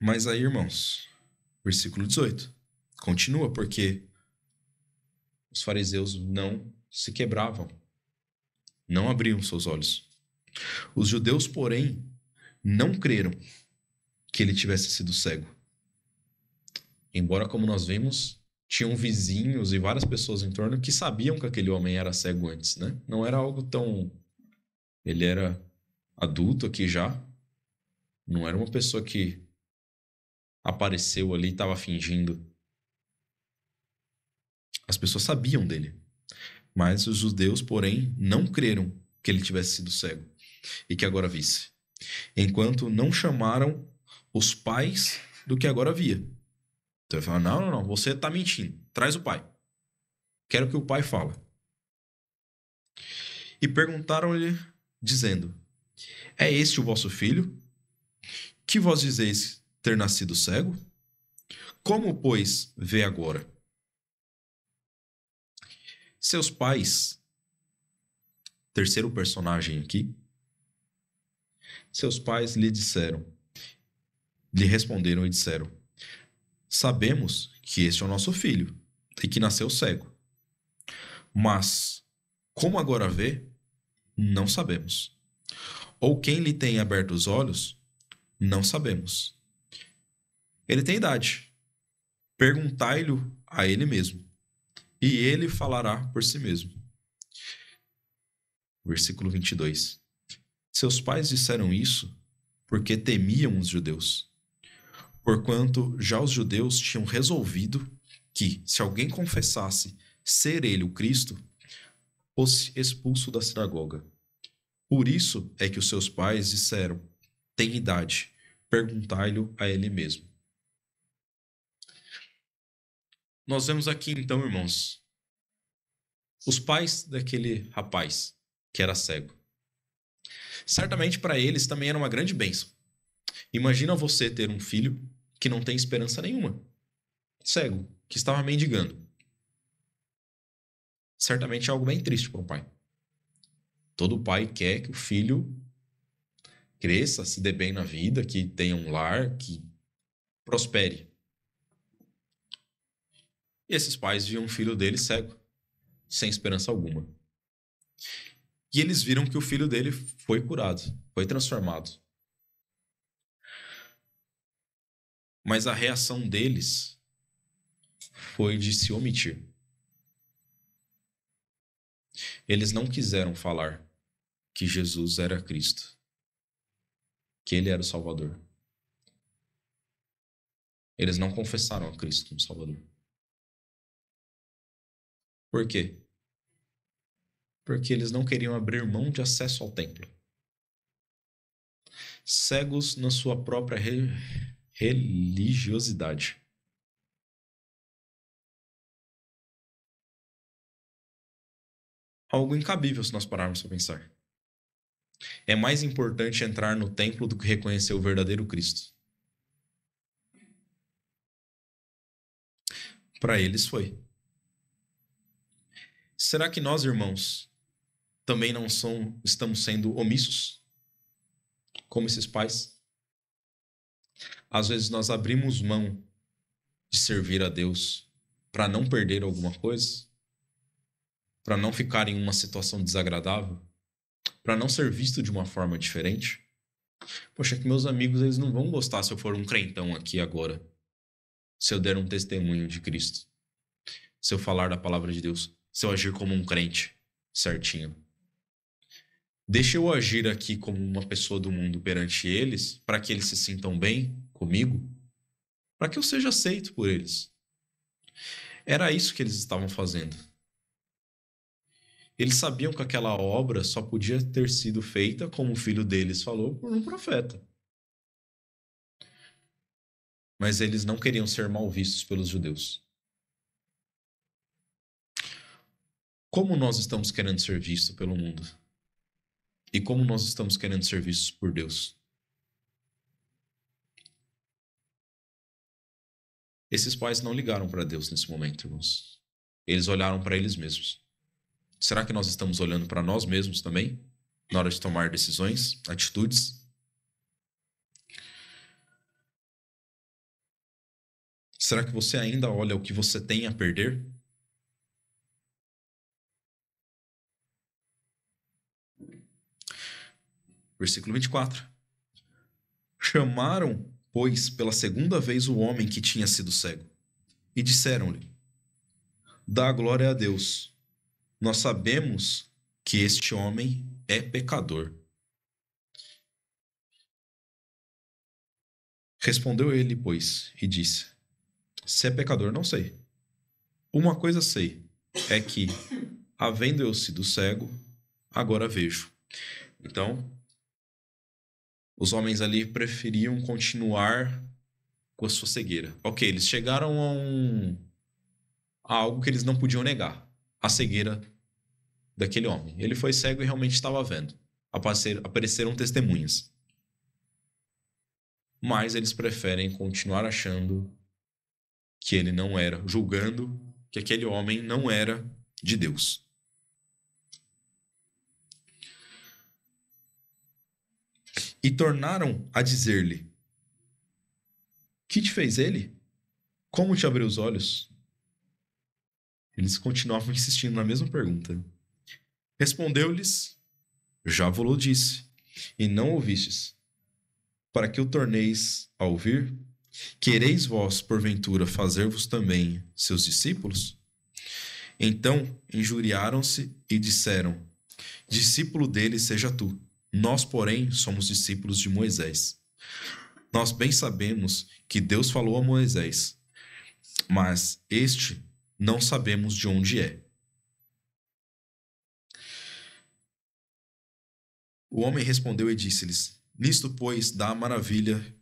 Mas aí, irmãos, versículo 18. Continua, porque os fariseus não se quebravam, não abriam seus olhos. Os judeus, porém, não creram que ele tivesse sido cego. Embora, como nós vimos, tinham vizinhos e várias pessoas em torno que sabiam que aquele homem era cego antes, né? Não era algo tão... Ele era adulto aqui já. Não era uma pessoa que apareceu ali e estava fingindo. As pessoas sabiam dele. Mas os judeus, porém, não creram que ele tivesse sido cego e que agora visse. Enquanto não chamaram os pais do que agora via. Então ele fala, não, você está mentindo. Traz o pai. Quero que o pai fale. E perguntaram-lhe, dizendo, é este o vosso filho? Que vós dizeis ter nascido cego? Como, pois, vê agora? Seus pais, terceiro personagem aqui, seus pais lhe responderam e disseram, sabemos que este é o nosso filho e que nasceu cego. Mas, como agora vê, não sabemos. Ou quem lhe tem aberto os olhos, não sabemos. Ele tem idade. Perguntai-lhe a ele mesmo, e ele falará por si mesmo. Versículo 22. Seus pais disseram isso porque temiam os judeus, porquanto já os judeus tinham resolvido que, se alguém confessasse ser ele o Cristo, fosse expulso da sinagoga. Por isso é que os seus pais disseram, tem idade, perguntai-lhe a ele mesmo. Nós vemos aqui então, irmãos, os pais daquele rapaz que era cego. Certamente para eles também era uma grande bênção. Imagina você ter um filho que não tem esperança nenhuma, cego, que estava mendigando. Certamente é algo bem triste para um pai. Todo pai quer que o filho cresça, se dê bem na vida, que tenha um lar, que prospere. E esses pais viam um filho dele cego, sem esperança alguma. E eles viram que o filho dele foi curado, foi transformado. Mas a reação deles foi de se omitir. Eles não quiseram falar que Jesus era Cristo, que ele era o Salvador. Eles não confessaram a Cristo como Salvador. Por quê? Porque eles não queriam abrir mão de acesso ao templo. Cegos na sua própria religiosidade. Algo incabível se nós pararmos para pensar. É mais importante entrar no templo do que reconhecer o verdadeiro Cristo. Para eles foi. Será que nós, irmãos, também não estamos sendo omissos? Como esses pais? Às vezes nós abrimos mão de servir a Deus para não perder alguma coisa, para não ficar em uma situação desagradável, para não ser visto de uma forma diferente. Poxa, que meus amigos eles não vão gostar se eu for um crentão aqui agora, se eu der um testemunho de Cristo, se eu falar da palavra de Deus, se eu agir como um crente certinho. Deixa eu agir aqui como uma pessoa do mundo perante eles, para que eles se sintam bem comigo, para que eu seja aceito por eles. Era isso que eles estavam fazendo. Eles sabiam que aquela obra só podia ter sido feita, como o filho deles falou, por um profeta. Mas eles não queriam ser mal vistos pelos judeus. Como nós estamos querendo ser vistos pelo mundo? E como nós estamos querendo ser vistos por Deus? Esses pais não ligaram para Deus nesse momento, irmãos. Eles olharam para eles mesmos. Será que nós estamos olhando para nós mesmos também, na hora de tomar decisões, atitudes? Será que você ainda olha o que você tem a perder? Versículo 24. Chamaram, pois, pela segunda vez o homem que tinha sido cego, e disseram-lhe: dá glória a Deus. Nós sabemos que este homem é pecador. Respondeu ele, pois, e disse: se é pecador, não sei. Uma coisa sei, é que, havendo eu sido cego, agora vejo. Então, os homens ali preferiam continuar com a sua cegueira. Ok, eles chegaram a algo que eles não podiam negar: a cegueira daquele homem. Ele foi cego e realmente estava vendo. Apareceram testemunhas. Mas eles preferem continuar achando que ele não era, julgando que aquele homem não era de Deus. E tornaram a dizer-lhe: que te fez ele? Como te abriu os olhos? Eles continuavam insistindo na mesma pergunta. Respondeu-lhes: já vos disse, e não ouvistes. Para que o torneis a ouvir? Quereis vós, porventura, fazer-vos também seus discípulos? Então injuriaram-se e disseram: discípulo dele seja tu. Nós, porém, somos discípulos de Moisés. Nós bem sabemos que Deus falou a Moisés, mas este não sabemos de onde é. O homem respondeu e disse-lhes: nisto, pois, está a maravilha,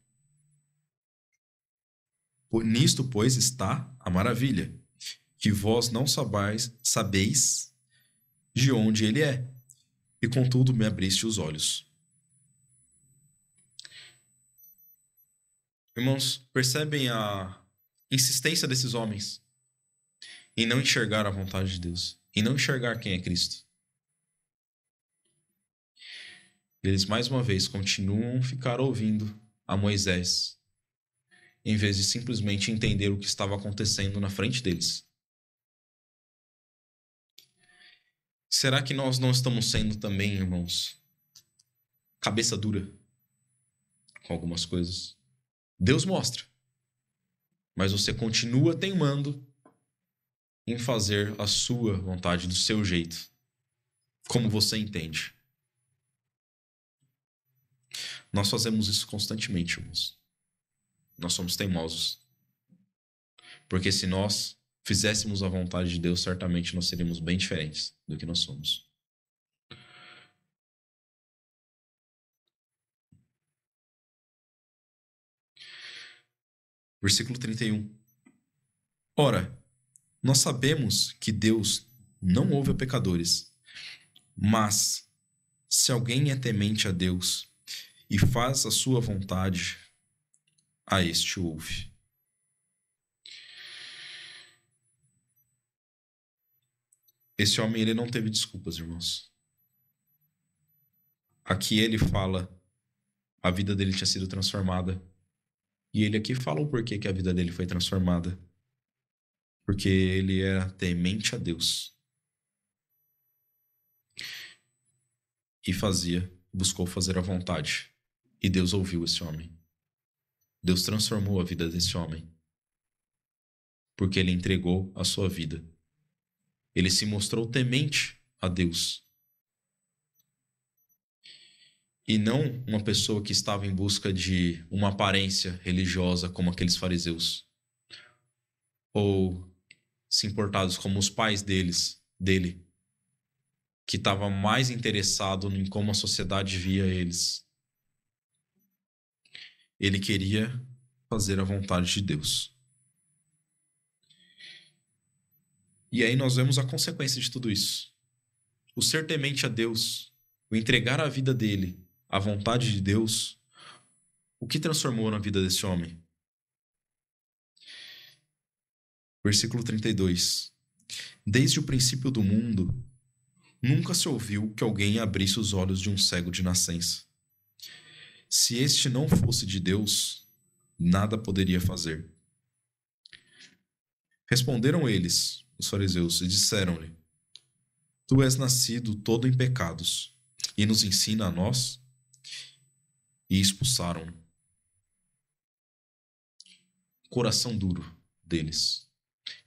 que vós não sabeis de onde ele é, e contudo me abriste os olhos. Irmãos, percebem a insistência desses homens em não enxergar a vontade de Deus, em não enxergar quem é Cristo. Eles, mais uma vez, continuam a ficar ouvindo a Moisés, em vez de simplesmente entender o que estava acontecendo na frente deles. Será que nós não estamos sendo também, irmãos, cabeça dura com algumas coisas? Deus mostra, mas você continua teimando em fazer a sua vontade, do seu jeito, como você entende. Nós fazemos isso constantemente, irmãos. Nós somos teimosos. Porque se nós fizéssemos a vontade de Deus, certamente nós seríamos bem diferentes do que nós somos. Versículo 31. Ora, nós sabemos que Deus não ouve a pecadores, mas se alguém é temente a Deus e faz a sua vontade, a este ouve. Esse homem, ele não teve desculpas, irmãos. Aqui ele fala, a vida dele tinha sido transformada. E ele aqui fala o porquê que a vida dele foi transformada. Porque ele era temente a Deus. E buscou fazer a vontade. E Deus ouviu esse homem. Deus transformou a vida desse homem. Porque ele entregou a sua vida. Ele se mostrou temente a Deus. E não uma pessoa que estava em busca de uma aparência religiosa como aqueles fariseus. Ou se importados como os pais dele, que estava mais interessado em como a sociedade via eles. Ele queria fazer a vontade de Deus. E aí nós vemos a consequência de tudo isso. O ser temente a Deus, o entregar a vida dele à vontade de Deus, o que transformou na vida desse homem? Versículo 32. Desde o princípio do mundo, nunca se ouviu que alguém abrisse os olhos de um cego de nascença. Se este não fosse de Deus, nada poderia fazer. Responderam eles, os fariseus, e disseram-lhe: Tu és nascido todo em pecados, e nos ensina a nós? E expulsaram-no. Coração duro deles.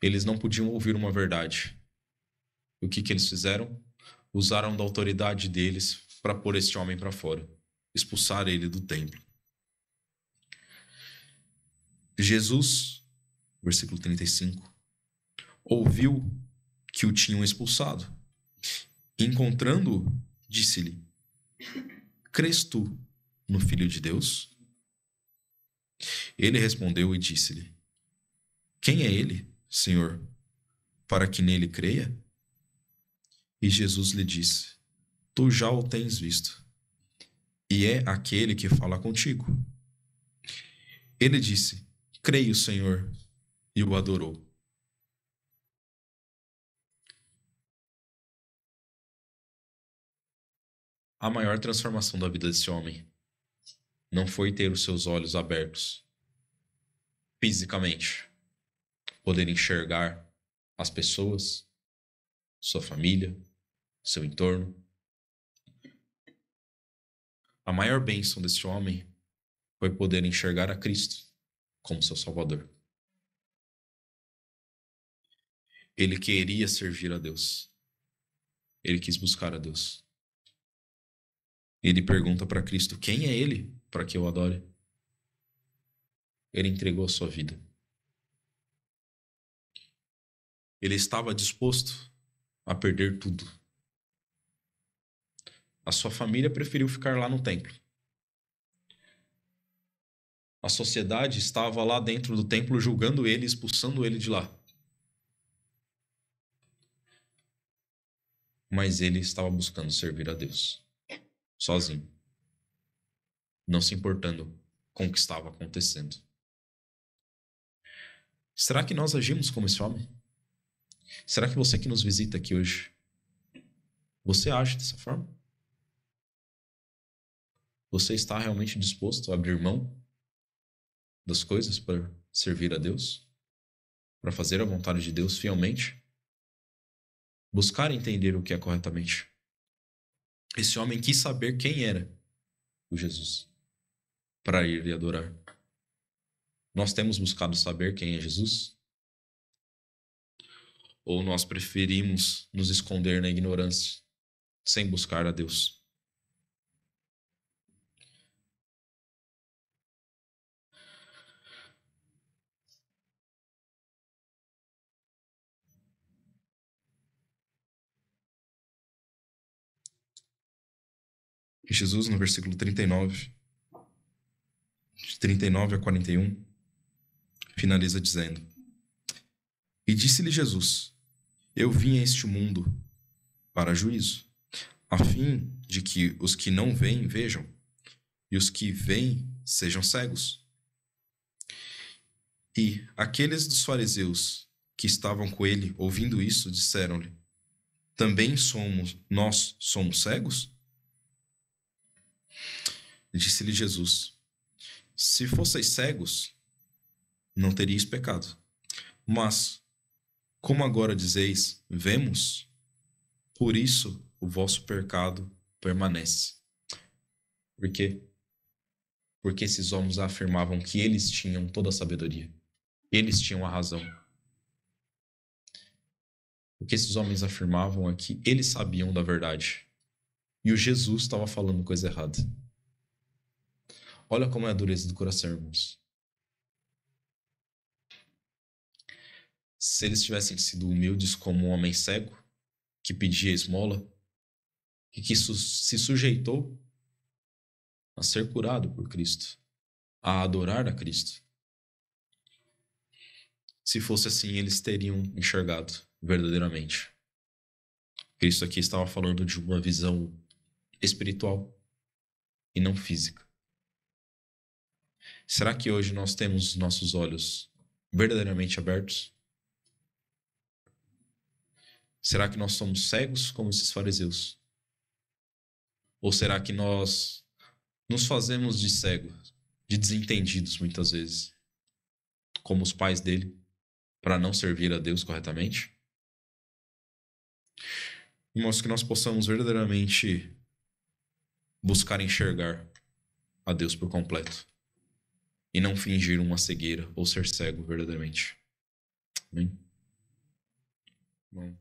Eles não podiam ouvir uma verdade. O que eles fizeram? Usaram da autoridade deles para pôr este homem para fora, expulsar ele do templo. Jesus, versículo 35, ouviu que o tinham expulsado. Encontrando-o, disse-lhe: Crês tu no Filho de Deus? Ele respondeu e disse-lhe: Quem é ele, Senhor, para que nele creia? E Jesus lhe disse: Tu já o tens visto, e é aquele que fala contigo. Ele disse: Creio, Senhor, e o adorou. A maior transformação da vida desse homem não foi ter os seus olhos abertos fisicamente, poder enxergar as pessoas, sua família, seu entorno. A maior bênção desse homem foi poder enxergar a Cristo como seu Salvador. Ele queria servir a Deus. Ele quis buscar a Deus. Ele pergunta para Cristo: quem é ele para que eu adore? Ele entregou a sua vida. Ele estava disposto a perder tudo. A sua família preferiu ficar lá no templo. A sociedade estava lá dentro do templo julgando ele, expulsando ele de lá. Mas ele estava buscando servir a Deus, sozinho, não se importando com o que estava acontecendo. Será que nós agimos como esse homem? Será que você que nos visita aqui hoje, você age dessa forma? Você está realmente disposto a abrir mão das coisas para servir a Deus? Para fazer a vontade de Deus fielmente? Buscar entender o que é corretamente. Esse homem quis saber quem era o Jesus para ir lhe adorar. Nós temos buscado saber quem é Jesus? Ou nós preferimos nos esconder na ignorância, sem buscar a Deus? Jesus, no versículo 39, de 39 a 41, finaliza dizendo: E disse-lhe Jesus: Eu vim a este mundo para juízo, a fim de que os que não veem vejam, e os que veem sejam cegos. E aqueles dos fariseus que estavam com ele, ouvindo isso, disseram-lhe: Também nós somos cegos? Disse-lhe Jesus: Se fosseis cegos, não teríeis pecado. Mas, como agora dizeis, vemos, por isso o vosso pecado permanece. Por quê? Porque esses homens afirmavam que eles tinham toda a sabedoria. Eles tinham a razão. O que esses homens afirmavam é que eles sabiam da verdade. E o Jesus estava falando coisa errada. Olha como é a dureza do coração, irmãos. Se eles tivessem sido humildes como um homem cego, que pedia esmola, e que se sujeitou a ser curado por Cristo, a adorar a Cristo. Se fosse assim, eles teriam enxergado verdadeiramente. Cristo aqui estava falando de uma visão espiritual e não física. Será que hoje nós temos os nossos olhos verdadeiramente abertos? Será que nós somos cegos como esses fariseus? Ou será que nós nos fazemos de cegos, de desentendidos muitas vezes, como os pais dele? para não servir a Deus corretamente? Irmãos, que nós possamos verdadeiramente buscar enxergar a Deus por completo e não fingir uma cegueira ou ser cego verdadeiramente. Amém? Bom,